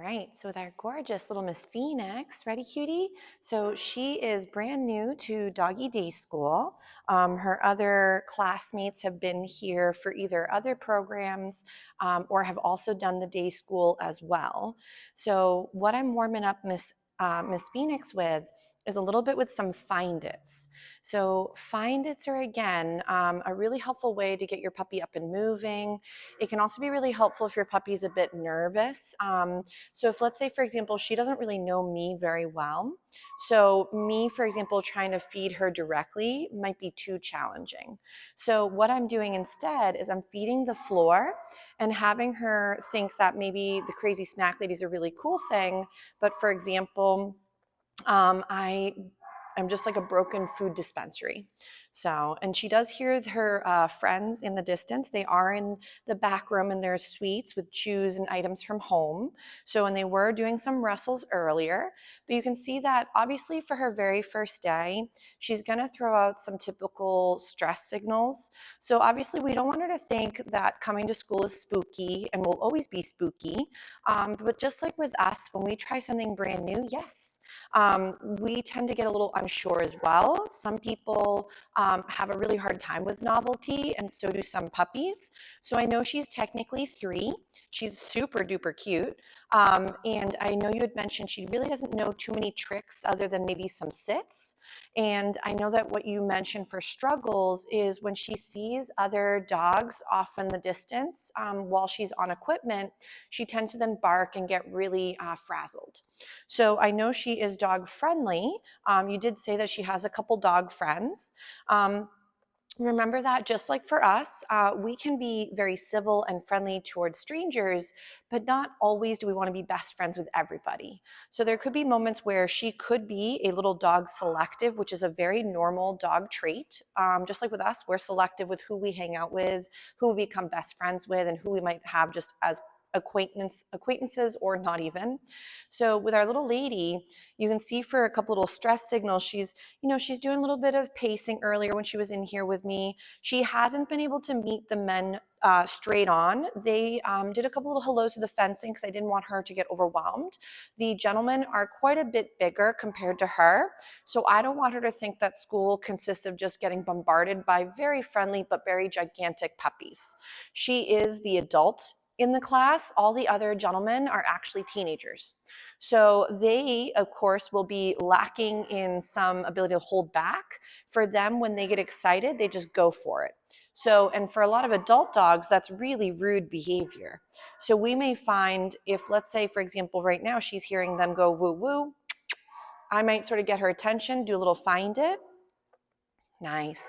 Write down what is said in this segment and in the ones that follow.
right, so with our gorgeous little Miss Phoenix, ready cutie? So she is brand new to doggy day school. Her other classmates have been here for either other programs or have also done the day school as well. So what I'm warming up Miss Phoenix with is a little bit with some find its. So find its are again a really helpful way to get your puppy up and moving. It can also be really helpful if your puppy's a bit nervous. So if, let's say, for example, she doesn't really know me very well, so me, for example, trying to feed her directly might be too challenging. So what I'm doing instead is I'm feeding the floor and having her think that maybe the crazy snack lady is a really cool thing, but for example, I'm just like a broken food dispensary. So, and she does hear her friends in the distance. They are in the back room in their suites with chews and items from home. So, and they were doing some wrestles earlier, but you can see that obviously for her very first day, she's going to throw out some typical stress signals. So obviously we don't want her to think that coming to school is spooky and will always be spooky. But just like with us, when we try something brand new, yes, we tend to get a little unsure as well. Some people have a really hard time with novelty, and so do some puppies. So I know she's technically 3. She's super duper cute. And I know you had mentioned she really doesn't know too many tricks other than maybe some sits. And I know that what you mentioned for struggles is when she sees other dogs off in the distance while she's on equipment, she tends to then bark and get really frazzled. So I know she is dog friendly. You did say that she has a couple dog friends. Remember that just like for us, we can be very civil and friendly towards strangers, but not always do we want to be best friends with everybody. So there could be moments where she could be a little dog selective, which is a very normal dog trait. Just like with us, we're selective with who we hang out with, who we become best friends with, and who we might have just as acquaintances or not even. So with our little lady, you can see for a couple little stress signals, she's doing a little bit of pacing earlier when she was in here with me. She hasn't been able to meet the men straight on. They did a couple little hellos to the fencing because I didn't want her to get overwhelmed. The gentlemen are quite a bit bigger compared to her, so I don't want her to think that school consists of just getting bombarded by very friendly but very gigantic puppies. She is the adult in the class. All the other gentlemen are actually teenagers. So they, of course, will be lacking in some ability to hold back. For them, when they get excited, they just go for it. So, and for a lot of adult dogs, that's really rude behavior. So we may find if, let's say, for example, right now she's hearing them go woo woo, I might sort of get her attention, do a little find it. Nice.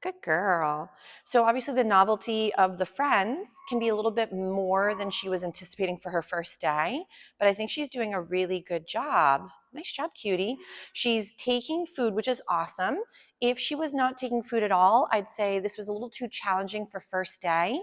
Good girl. So obviously the novelty of the friends can be a little bit more than she was anticipating for her first day, but I think she's doing a really good job. Nice job, cutie. She's taking food, which is awesome. If she was not taking food at all, I'd say this was a little too challenging for first day.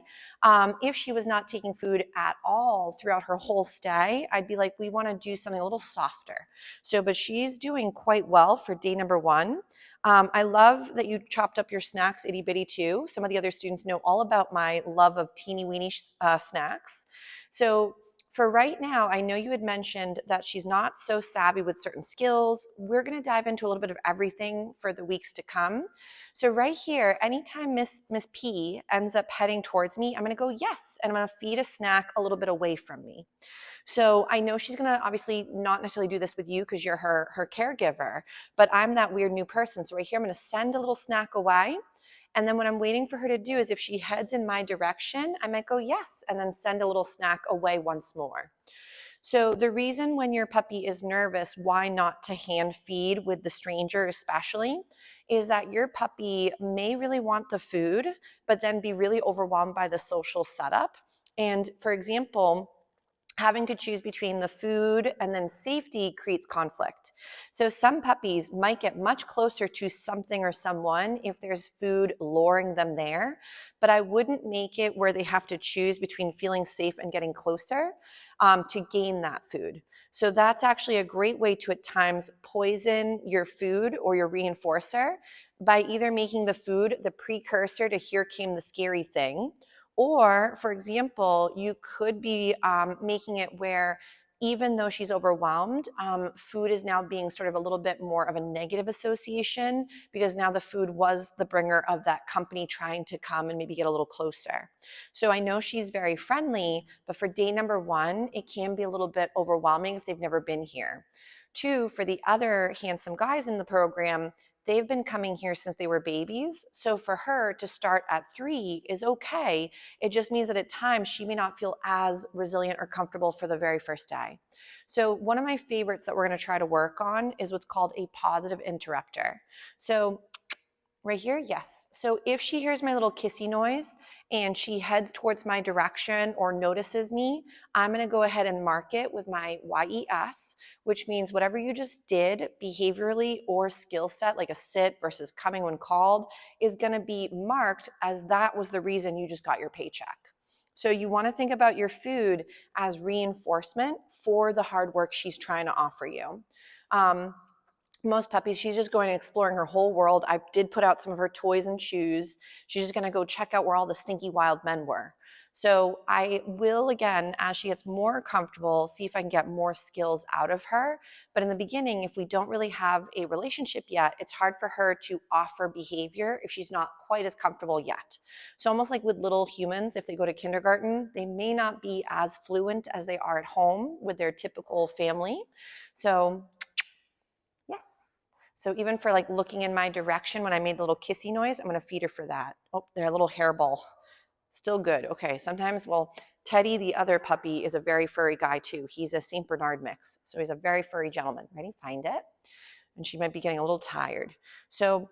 If she was not taking food at all throughout her whole stay, I'd be like, we want to do something a little softer. So, but she's doing quite well for day number 1. I love that you chopped up your snacks itty bitty too. Some of the other students know all about my love of teeny weeny snacks. So for right now, I know you had mentioned that she's not so savvy with certain skills. We're going to dive into a little bit of everything for the weeks to come. So right here, anytime Miss P ends up heading towards me, I'm going to go yes, and I'm going to feed a snack a little bit away from me. So I know she's going to obviously not necessarily do this with you because you're her caregiver, but I'm that weird new person. So right here, I'm going to send a little snack away. And then what I'm waiting for her to do is if she heads in my direction, I might go yes, and then send a little snack away once more. So the reason when your puppy is nervous, why not to hand feed with the stranger especially, is that your puppy may really want the food, but then be really overwhelmed by the social setup. And for example, having to choose between the food and then safety creates conflict. So some puppies might get much closer to something or someone if there's food luring them there, but I wouldn't make it where they have to choose between feeling safe and getting closer to gain that food. So that's actually a great way to at times poison your food or your reinforcer by either making the food the precursor to here came the scary thing, or, for example, you could be making it where even though she's overwhelmed, food is now being sort of a little bit more of a negative association because now the food was the bringer of that company trying to come and maybe get a little closer. So I know she's very friendly, but for day number 1, it can be a little bit overwhelming if they've never been here. 2, for the other handsome guys in the program, they've been coming here since they were babies. So for her to start at 3 is okay. It just means that at times she may not feel as resilient or comfortable for the very first day. So one of my favorites that we're going to try to work on is what's called a positive interrupter. So right here, yes. So if she hears my little kissy noise and she heads towards my direction or notices me, I'm going to go ahead and mark it with my YES, which means whatever you just did behaviorally or skill set, like a sit versus coming when called, is going to be marked as that was the reason you just got your paycheck. So you want to think about your food as reinforcement for the hard work she's trying to offer you. Most puppies, she's just going and exploring her whole world. I did put out some of her toys and shoes. She's just going to go check out where all the stinky wild men were. So I will, again, as she gets more comfortable, see if I can get more skills out of her. But in the beginning, if we don't really have a relationship yet, it's hard for her to offer behavior if she's not quite as comfortable yet. So almost like with little humans, if they go to kindergarten, they may not be as fluent as they are at home with their typical family. So yes. So even for like looking in my direction when I made the little kissy noise, I'm going to feed her for that. Oh, they're a little hairball. Still good. Okay. Sometimes, well, Teddy, the other puppy, is a very furry guy too. He's a St. Bernard mix. So he's a very furry gentleman. Ready? Find it. And she might be getting a little tired. So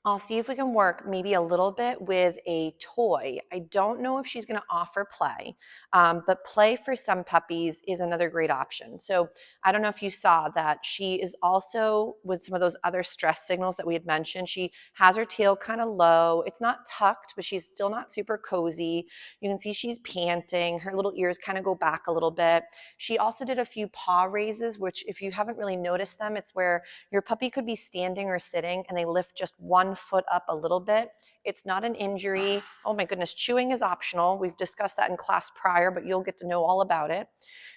I'll see if we can work maybe a little bit with a toy. I don't know if she's going to offer play, but play for some puppies is another great option. So I don't know if you saw that she is also with some of those other stress signals that we had mentioned. She has her tail kind of low. It's not tucked, but she's still not super cozy. You can see she's panting. Her little ears kind of go back a little bit. She also did a few paw raises, which if you haven't really noticed them, it's where your puppy could be standing or sitting and they lift just one foot up a little bit. It's not an injury. Oh my goodness, chewing is optional. We've discussed that in class prior, but you'll get to know all about it.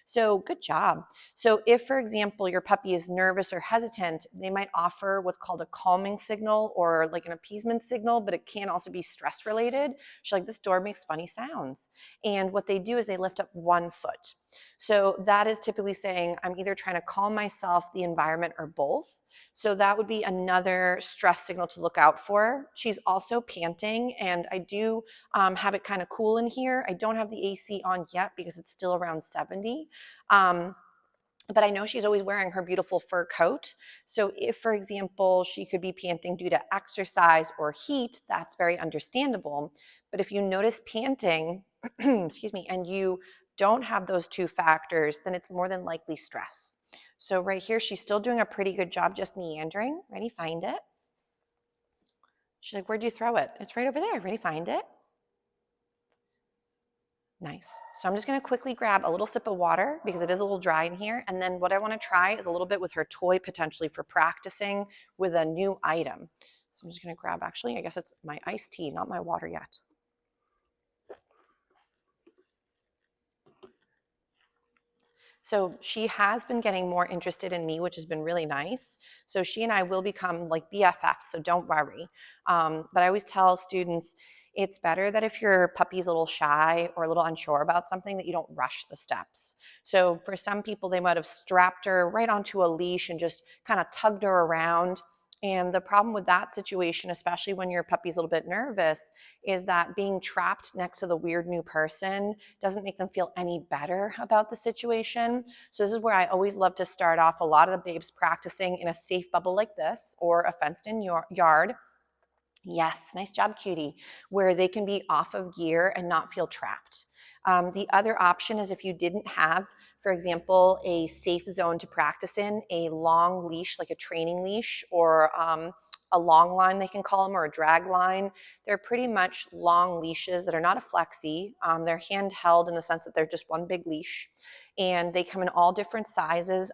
So good job. So if, for example, your puppy is nervous or hesitant, they might offer what's called a calming signal or like an appeasement signal, but it can also be stress related. She's like, this door makes funny sounds. And what they do is they lift up one foot. So that is typically saying, I'm either trying to calm myself, the environment, or both. So that would be another stress signal to look out for. She's also panting, and I do have it kind of cool in here. I don't have the AC on yet because it's still around 70. But I know she's always wearing her beautiful fur coat. So if, for example, she could be panting due to exercise or heat, that's very understandable. But if you notice panting, excuse me, and you don't have those two factors, then it's more than likely stress. So right here, she's still doing a pretty good job just meandering. Ready, find it. She's like, where'd you throw it? It's right over there. Ready, find it. Nice. So I'm just going to quickly grab a little sip of water because it is a little dry in here. And then what I want to try is a little bit with her toy potentially for practicing with a new item. So I'm just going to grab, actually, I guess it's my iced tea, not my water yet. So she has been getting more interested in me, which has been really nice. So she and I will become like BFFs, so don't worry. But I always tell students, it's better that if your puppy's a little shy or a little unsure about something that you don't rush the steps. So for some people, they might have strapped her right onto a leash and just kind of tugged her around. And the problem with that situation, especially when your puppy's a little bit nervous, is that being trapped next to the weird new person doesn't make them feel any better about the situation. So this is where I always love to start off a lot of the babes practicing in a safe bubble like this or a fenced-in yard. Yes, nice job, cutie, where they can be off of gear and not feel trapped. The other option is if you didn't have, for example, a safe zone to practice in, a long leash, like a training leash, or a long line, they can call them, or a drag line. They're pretty much long leashes that are not a flexi. They're handheld in the sense that they're just one big leash. and they come in all different sizes.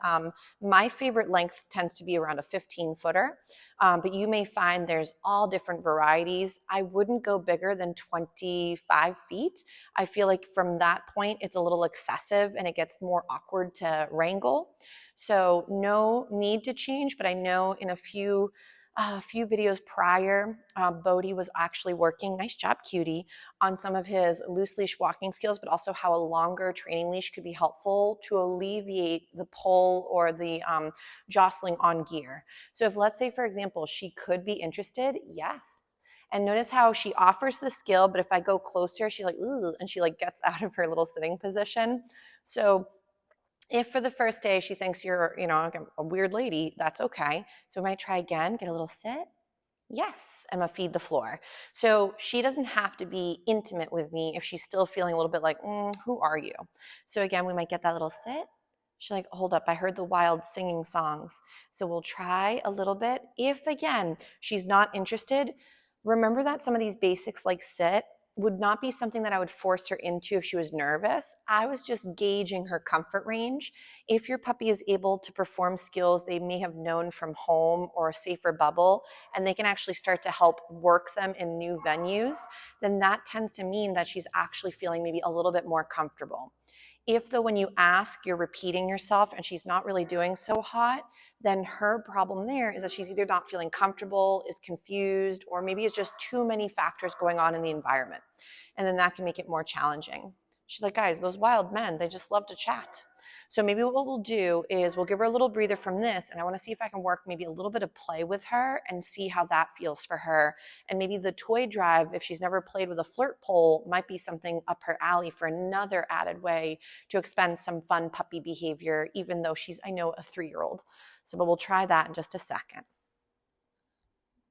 My favorite length tends to be around a 15-footer, but you may find there's all different varieties. I wouldn't go bigger than 25 feet. I feel like from that point, it's a little excessive and it gets more awkward to wrangle. So no need to change, but I know in a few videos prior, Bodhi was actually working, nice job, cutie, on some of his loose leash walking skills, but also how a longer training leash could be helpful to alleviate the pull or the jostling on gear. So if, let's say, for example, she could be interested, yes. And notice how she offers the skill, but if I go closer, she's like, ooh, and she like gets out of her little sitting position. So if for the first day she thinks you're, a weird lady, that's okay. So we might try again, get a little sit. Yes, Emma, feed the floor. So she doesn't have to be intimate with me if she's still feeling a little bit like, who are you? So again, we might get that little sit. She's like, hold up, I heard the wild singing songs. So we'll try a little bit. If again, she's not interested, remember that some of these basics like sit would not be something that I would force her into if she was nervous. I was just gauging her comfort range. If your puppy is able to perform skills they may have known from home or a safer bubble, and they can actually start to help work them in new venues, then that tends to mean that she's actually feeling maybe a little bit more comfortable. If though when you ask, you're repeating yourself and she's not really doing so hot, then her problem there is that she's either not feeling comfortable, is confused, or maybe it's just too many factors going on in the environment. And then that can make it more challenging. She's like, guys, those wild men, they just love to chat. So maybe what we'll do is we'll give her a little breather from this, and I want to see if I can work maybe a little bit of play with her and see how that feels for her. And maybe the toy drive, if she's never played with a flirt pole, might be something up her alley for another added way to expend some fun puppy behavior, even though she's, I know, a 3-year-old. So, but we'll try that in just a second.